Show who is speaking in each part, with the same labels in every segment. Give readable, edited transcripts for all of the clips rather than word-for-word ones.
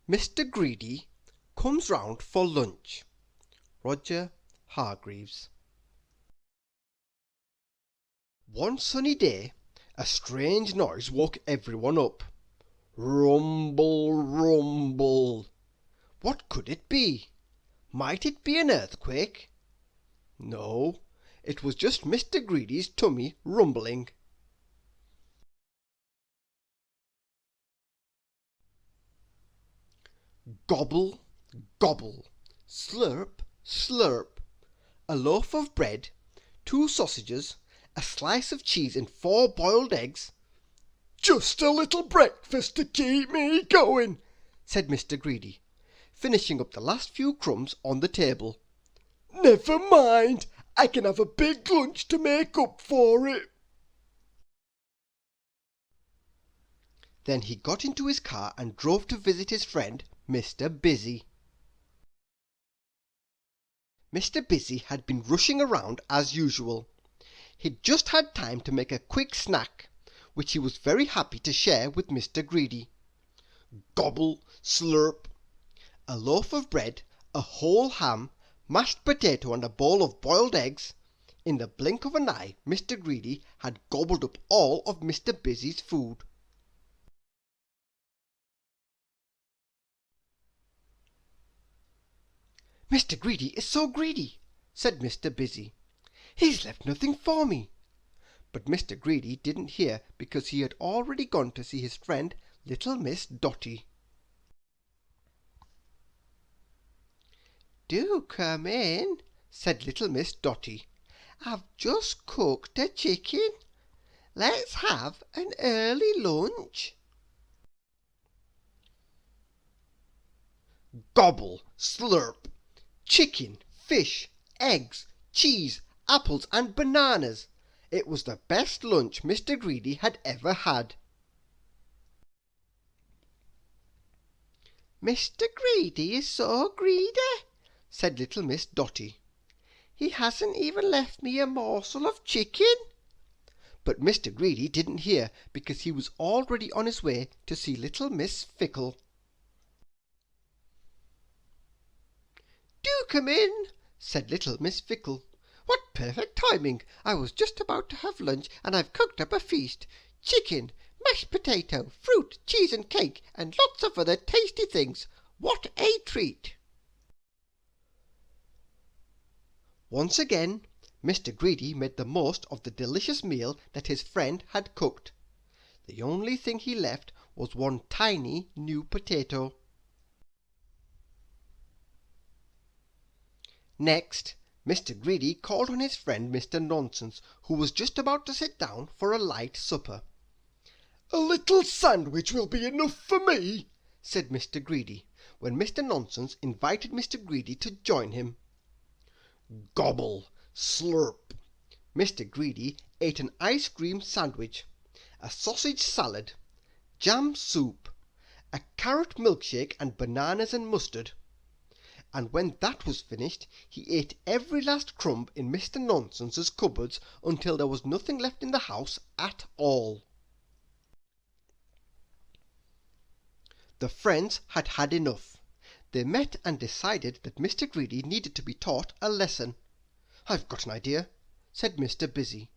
Speaker 1: Mr. Greedy comes round for lunch. Roger Hargreaves. One sunny day, a strange noise woke everyone up. Rumble, rumble. What could it be? Might it be an earthquake? No, it was just Mr. Greedy's tummy rumbling. Gobble, gobble, slurp, slurp. A loaf of bread, 2 sausages, a slice of cheese and 4 boiled eggs. "Just a little breakfast to keep me going," said Mr. Greedy, finishing up the last few crumbs on the table. "Never mind, I can have a big lunch to make up for it." Then he got into his car and drove to visit his friend, Mr. Busy. Mr. Busy had been rushing around as usual. He'd just had time to make a quick snack, which he was very happy to share with Mr. Greedy. Gobble, slurp. A loaf of bread, a whole ham, mashed potato and a bowl of boiled eggs. In the blink of an eye Mr. Greedy had gobbled up all of Mr. Busy's food. "Mr. Greedy is so greedy," said Mr. Busy. "He's left nothing for me." But Mr. Greedy didn't hear, because he had already gone to see his friend little Miss Dotty. "Do come in," said little Miss Dotty. "I've just cooked a chicken. Let's have an early lunch." Gobble, slurp. Chicken, fish, eggs, cheese, apples and bananas. It was the best lunch Mr. Greedy had ever had. "Mr. Greedy is so greedy," said little Miss Dotty. "He hasn't even left me a morsel of chicken." But Mr. Greedy didn't hear, because he was already on his way to see little Miss Fickle. "Do come in," said little Miss Fickle. "What perfect timing! I was just about to have lunch, and I've cooked up a feast. Chicken, mashed potato, fruit, cheese and cake, and lots of other tasty things. What a treat!" Once again Mr. Greedy made the most of the delicious meal that his friend had cooked. The only thing he left was one tiny new potato. Next, Mr. Greedy called on his friend Mr. Nonsense, who was just about to sit down for a light supper. "A little sandwich will be enough for me," said Mr. Greedy, when Mr. Nonsense invited Mr. Greedy to join him. Gobble, slurp. Mr. Greedy ate an ice cream sandwich, a sausage salad, jam soup, a carrot milkshake and bananas and mustard. And when that was finished, he ate every last crumb in Mr. Nonsense's cupboards until there was nothing left in the house at all. The friends had had enough. They met and decided that Mr. Greedy needed to be taught a lesson. "I've got an idea," said Mr. Busy.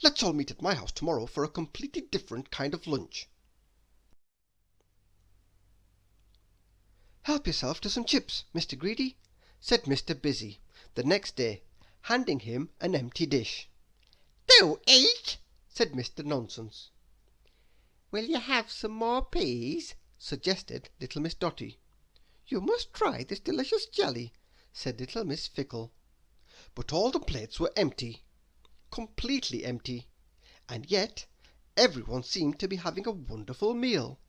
Speaker 1: "Let's all meet at my house tomorrow for a completely different kind of lunch." "Help yourself to some chips, Mr. Greedy," said Mr. Busy, the next day, handing him an empty dish. "Do eat," said Mr. Nonsense. "Will you have some more peas?" suggested little Miss Dotty. "You must try this delicious jelly," said little Miss Fickle. But all the plates were empty, completely empty, and yet everyone seemed to be having a wonderful meal.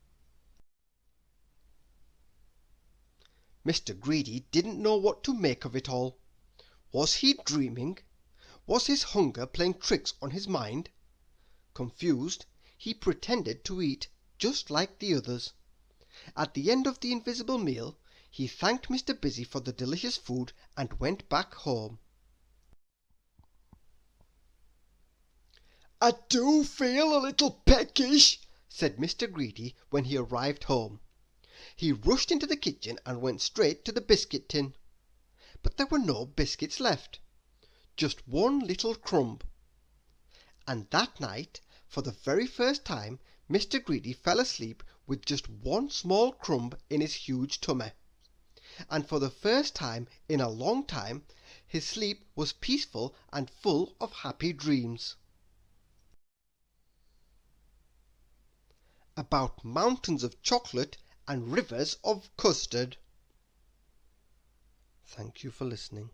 Speaker 1: Mr. Greedy didn't know what to make of it all. Was he dreaming? Was his hunger playing tricks on his mind? Confused, he pretended to eat just like the others. At the end of the invisible meal, he thanked Mr. Busy for the delicious food and went back home. "I do feel a little peckish," said Mr. Greedy when he arrived home. He rushed into the kitchen and went straight to the biscuit tin. But there were no biscuits left, just one little crumb. And that night, for the very first time, Mr. Greedy fell asleep with just one small crumb in his huge tummy. And for the first time in a long time, his sleep was peaceful and full of happy dreams. About mountains of chocolate and rivers of custard. Thank you for listening.